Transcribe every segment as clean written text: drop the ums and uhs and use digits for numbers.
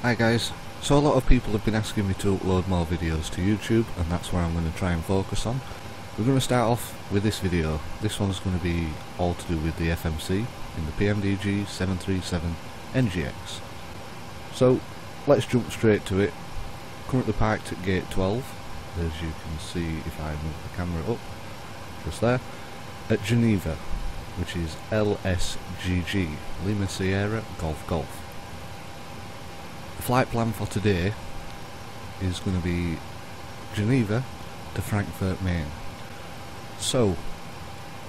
Hi guys, so a lot of people have been asking me to upload more videos to YouTube, and that's where I'm going to try and focus on. We're going to start off with this video. This one's going to be all to do with the FMC in the PMDG 737 NGX. So let's jump straight to it. Currently parked at gate 12, as you can see if I move the camera up, just there, at Geneva, which is LSGG, Lima Sierra Golf Golf. The flight plan for today is going to be Geneva to Frankfurt, Maine. So,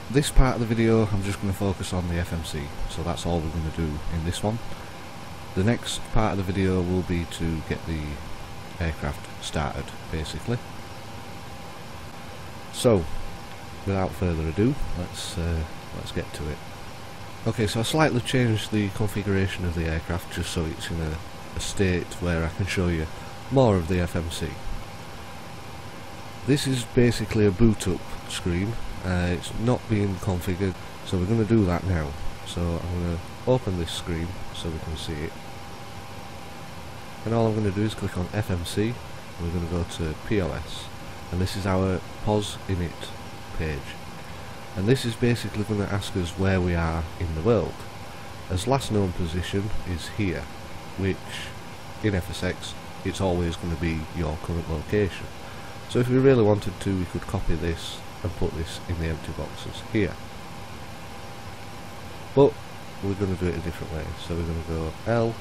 this part of the video I'm just going to focus on the FMC, so that's all we're going to do in this one. The next part of the video will be to get the aircraft started, basically. So, without further ado, let's get to it. Okay, so I slightly changed the configuration of the aircraft just so it's in a state where I can show you more of the FMC. This is basically a boot up screen. It's not being configured, so we're going to do that now. So I'm going to open this screen so we can see it, and all I'm going to do is click on FMC, and we're going to go to POS, and this is our POS init page, and this is basically going to ask us where we are in the world, as last known position is here, which in FSX it's always going to be your current location. So if we really wanted to, we could copy this and put this in the empty boxes here, but we're going to do it a different way. So we're going to go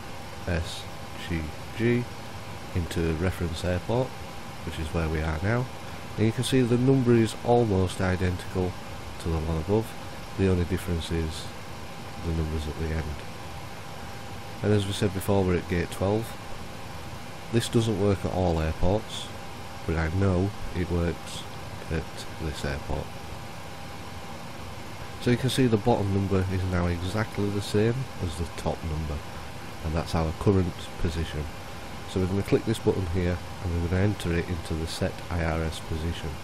LSGG into reference airport, which is where we are now, and you can see the number is almost identical to the one above. The only difference is the numbers at the end. And as we said before, we're at gate 12. This doesn't work at all airports, but I know it works at this airport. So you can see the bottom number is now exactly the same as the top number, and that's our current position. So we're going to click this button here, and we're going to enter it into the set IRS position.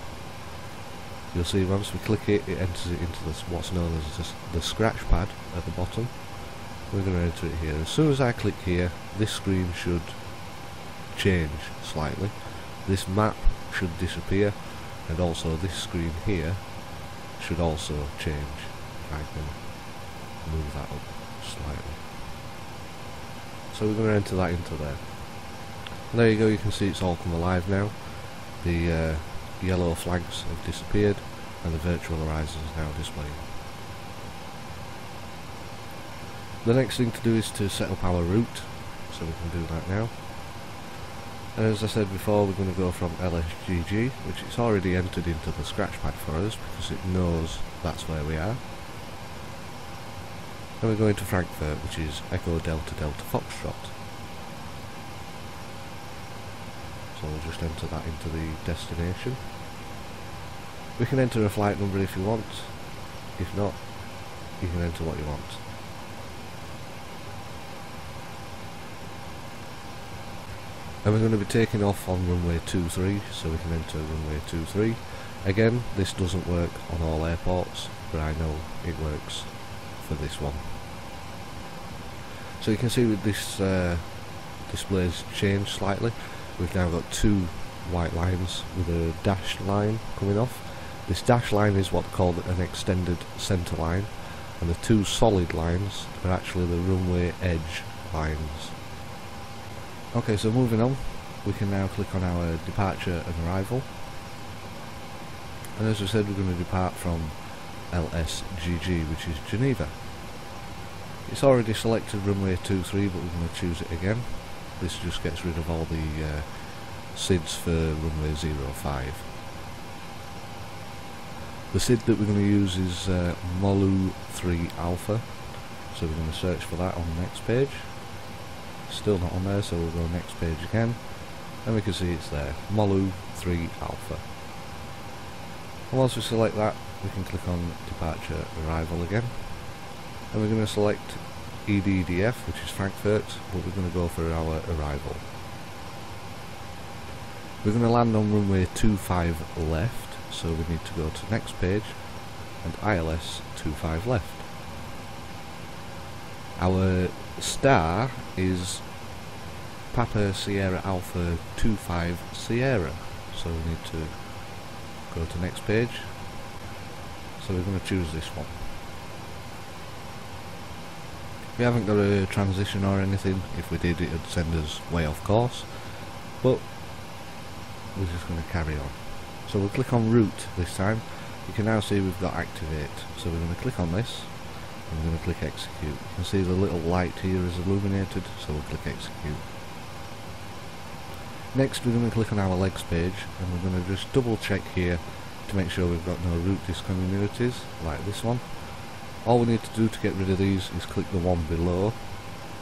You'll see once we click it, it enters it into what's known as the scratch pad at the bottom. We're going to enter it here. As soon as I click here, this screen should change slightly. This map should disappear, and also this screen here should also change. If I can move that up slightly. So we're going to enter that into there. And there you go, you can see it's all come alive now. The yellow flags have disappeared, and the virtual horizon is now displaying. The next thing to do is to set up our route, so we can do that now. And as I said before, we're going to go from LSGG, which it's already entered into the scratch pad for us because it knows that's where we are. And we're going to Frankfurt, which is Echo Delta Delta Foxtrot. So we'll just enter that into the destination. We can enter a flight number if you want. If not, you can enter what you want. And we're going to be taking off on runway 23, so we can enter runway 23. Again, this doesn't work on all airports, but I know it works for this one. So you can see with this display's changed slightly. We've now got two white lines with a dashed line coming off. This dashed line is what's called an extended centre line, and the two solid lines are actually the runway edge lines. Okay, so moving on, we can now click on our departure and arrival. And as we said, we're going to depart from LSGG, which is Geneva. It's already selected runway 23, but we're going to choose it again. This just gets rid of all the SIDs for runway 05. The SID that we're going to use is Molu 3 Alpha, so we're going to search for that on the next page. Still not on there, so we'll go next page again, and we can see it's there, Molu 3 Alpha. And once we select that, we can click on departure arrival again, and we're going to select EDDF, which is Frankfurt, but we're going to go for our arrival. We're going to land on runway 25 left, so we need to go to next page, and ILS 25 left. Our star is Papa Sierra Alpha 25 Sierra. So we need to go to next page. So we're going to choose this one. We haven't got a transition or anything. If we did, it would send us way off course, but we're just going to carry on. So we'll click on route this time. You can now see we've got activate, so we're going to click on this and we're going to click execute. You can see the little light here is illuminated, so we'll click execute. Next we're going to click on our legs page and we're going to just double check here to make sure we've got no route discontinuities like this one. All we need to do to get rid of these is click the one below.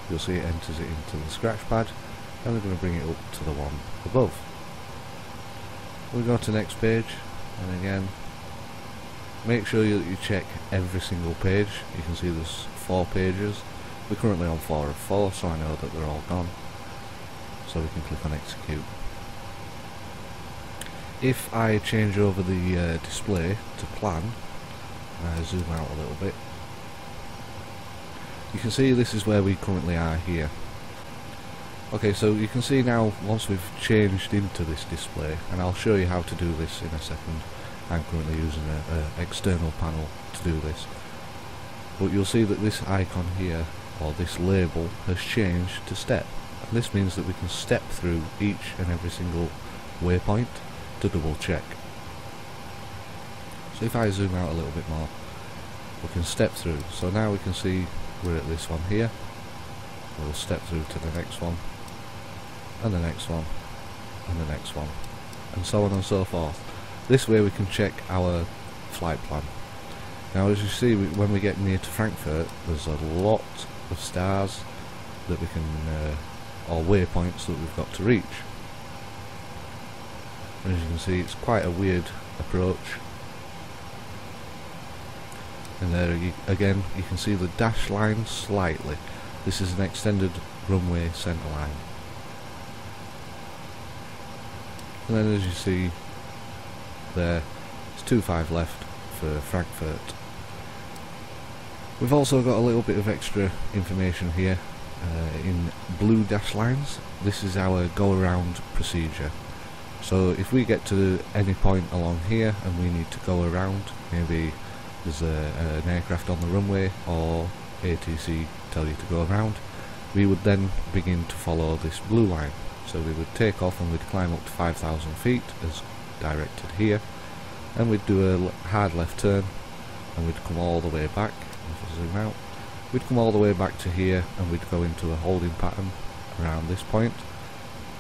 You'll see it enters it into the scratch pad, and we're going to bring it up to the one above. We'll go to the next page, and again make sure that you check every single page. You can see there's 4 pages. We're currently on 4 of 4, so I know that they're all gone. So we can click on execute. If I change over the display to plan, zoom out a little bit, you can see this is where we currently are here. Okay, so you can see now once we've changed into this display, and I'll show you how to do this in a second. I'm currently using an external panel to do this, but you'll see that this icon here, or this label, has changed to step, and this means that we can step through each and every single waypoint to double check. So if I zoom out a little bit more, we can step through. So now we can see we're at this one here. We'll step through to the next one, and the next one, and the next one, and so on and so forth. This way we can check our flight plan. Now as you see, when we get near to Frankfurt, there's a lot of stars that we can, or waypoints that we've got to reach. And as you can see, it's quite a weird approach. And there again you can see the dash line slightly. This is an extended runway centre line. And then as you see there, it's 25 left for Frankfurt. We've also got a little bit of extra information here in blue dash lines. This is our go around procedure. So if we get to any point along here and we need to go around, maybe there's an aircraft on the runway or ATC tell you to go around, we would then begin to follow this blue line. So we would take off and we'd climb up to 5,000 feet as directed here, and we'd do a hard left turn and we'd come all the way back. If I zoom out, we'd come all the way back to here and we'd go into a holding pattern around this point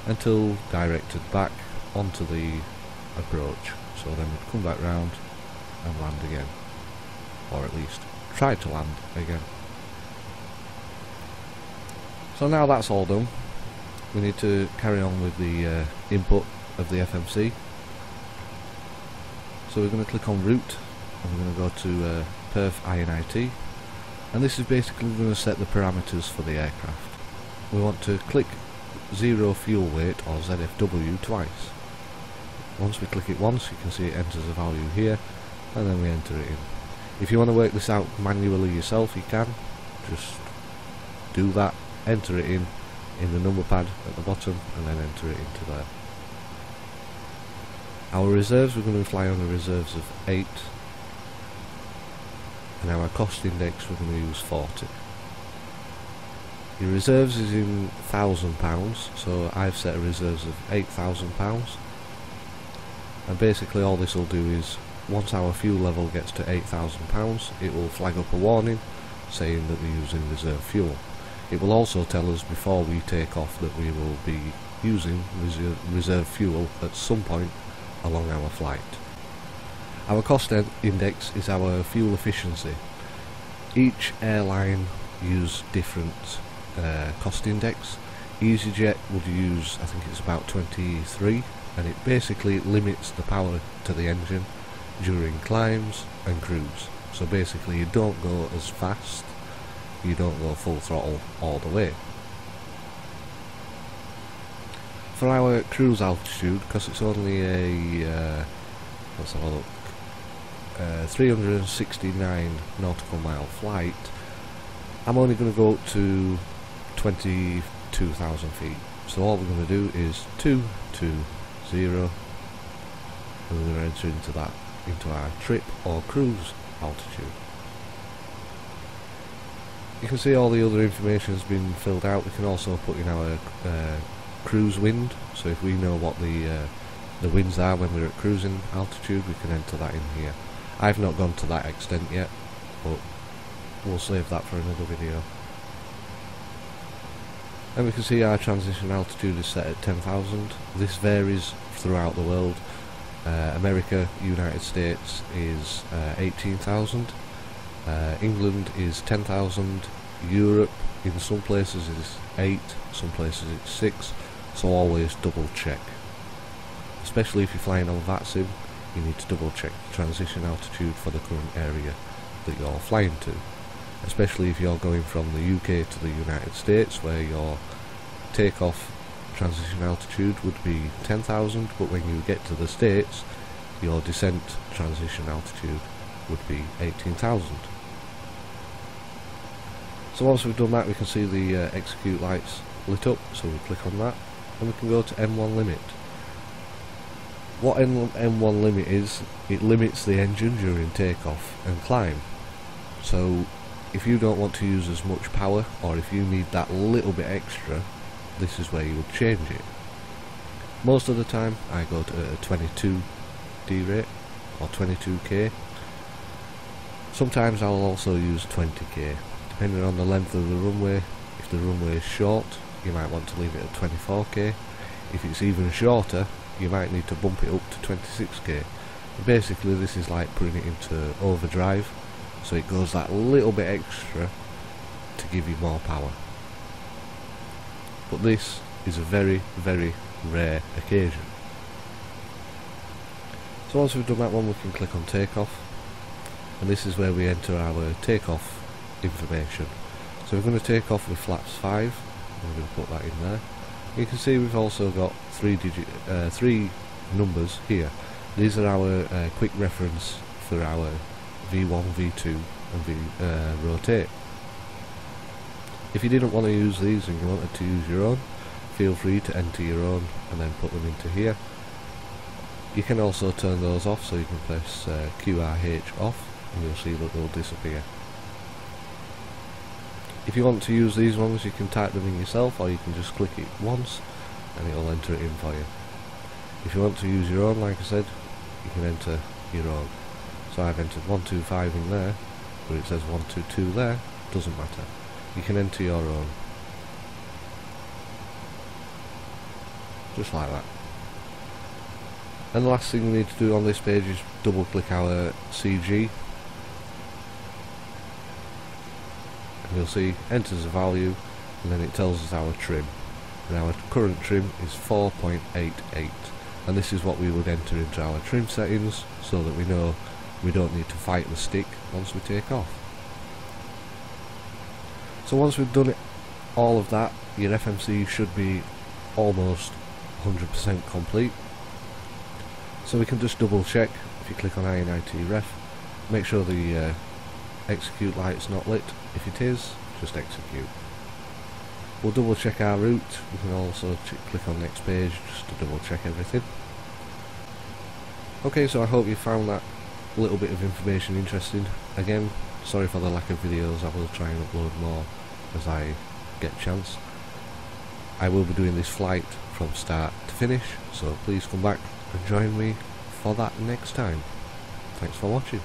until directed back onto the approach. So then we'd come back round and land again, or at least try to land again. So now that's all done, we need to carry on with the input of the FMC. So we're going to click on route and we're going to go to perf INIT, and this is basically going to set the parameters for the aircraft. We want to click 0 fuel weight or ZFW twice. Once we click it once, you can see it enters a value here, and then we enter it in. If you want to work this out manually yourself, you can just do that, enter it in the number pad at the bottom, and then enter it into there. Our reserves, we're going to fly on the reserves of 8, and our cost index we're going to use 40. Your reserves is in £1,000, so I've set a reserves of £8,000, and basically all this will do is, once our fuel level gets to £8,000, it will flag up a warning saying that we're using reserve fuel. It will also tell us before we take off that we will be using reserve fuel at some point along our flight. Our cost index is our fuel efficiency. Each airline use different cost index. EasyJet would use, I think it's about 23, and it basically limits the power to the engine during climbs and cruise. So basically you don't go as fast, you don't go full throttle all the way. For our cruise altitude, because it's only a let's have a look, 369 nautical mile flight, I'm only going to go up to 22,000 feet. So all we're going to do is 220, and we're going to enter into our trip or cruise altitude. You can see all the other information has been filled out. We can also put in our cruise wind, so if we know what the winds are when we're at cruising altitude, we can enter that in here. I've not gone to that extent yet, but we'll save that for another video. And we can see our transition altitude is set at 10,000. This varies throughout the world. America, United States is 18,000. England is 10,000. Europe in some places is 8, some places it's 6. So always double check. Especially if you're flying on VATSIM, you need to double check the transition altitude for the current area that you're flying to. Especially if you're going from the UK to the United States, where your takeoff transition altitude would be 10,000, but when you get to the States, your descent transition altitude would be 18,000. So once we've done that, we can see the execute lights lit up, so we click on that, and we can go to M1 limit. What M1 limit is, it limits the engine during takeoff and climb. So if you don't want to use as much power, or if you need that little bit extra, this is where you would change it. Most of the time I go to a 22 D rate or 22k. Sometimes I'll also use 20k, depending on the length of the runway. If the runway is short, you might want to leave it at 24k. If it's even shorter, you might need to bump it up to 26k. Basically this is like putting it into overdrive, so it goes that little bit extra to give you more power. But this is a very, very rare occasion. So once we've done that one, we can click on takeoff, and this is where we enter our takeoff information. So we're going to take off with flaps 5, and we're going to put that in there. You can see we've also got three numbers here. These are our quick reference for our V1, V2 and rotate. If you didn't want to use these and you wanted to use your own, feel free to enter your own and then put them into here. You can also turn those off, so you can press QRH off and you'll see that they'll disappear. If you want to use these ones, you can type them in yourself, or you can just click it once and it'll enter it in for you. If you want to use your own, like I said, you can enter your own. So I've entered 125 in there, but it says 122 there, doesn't matter. You can enter your own. Just like that. And the last thing we need to do on this page is double click our CG. And you'll see, enters a value, and then it tells us our trim. And our current trim is 4.88. And this is what we would enter into our trim settings, so that we know we don't need to fight the stick once we take off. So once we've done all of that, your FMC should be almost 100% complete. So we can just double check. If you click on INIT ref, make sure the execute light's not lit. If it is, just execute. We'll double check our route. We can also click on next page just to double check everything. Okay, so I hope you found that little bit of information interesting. Again, sorry for the lack of videos. I will try and upload more as I get a chance. I will be doing this flight from start to finish, so please come back and join me for that next time. Thanks for watching.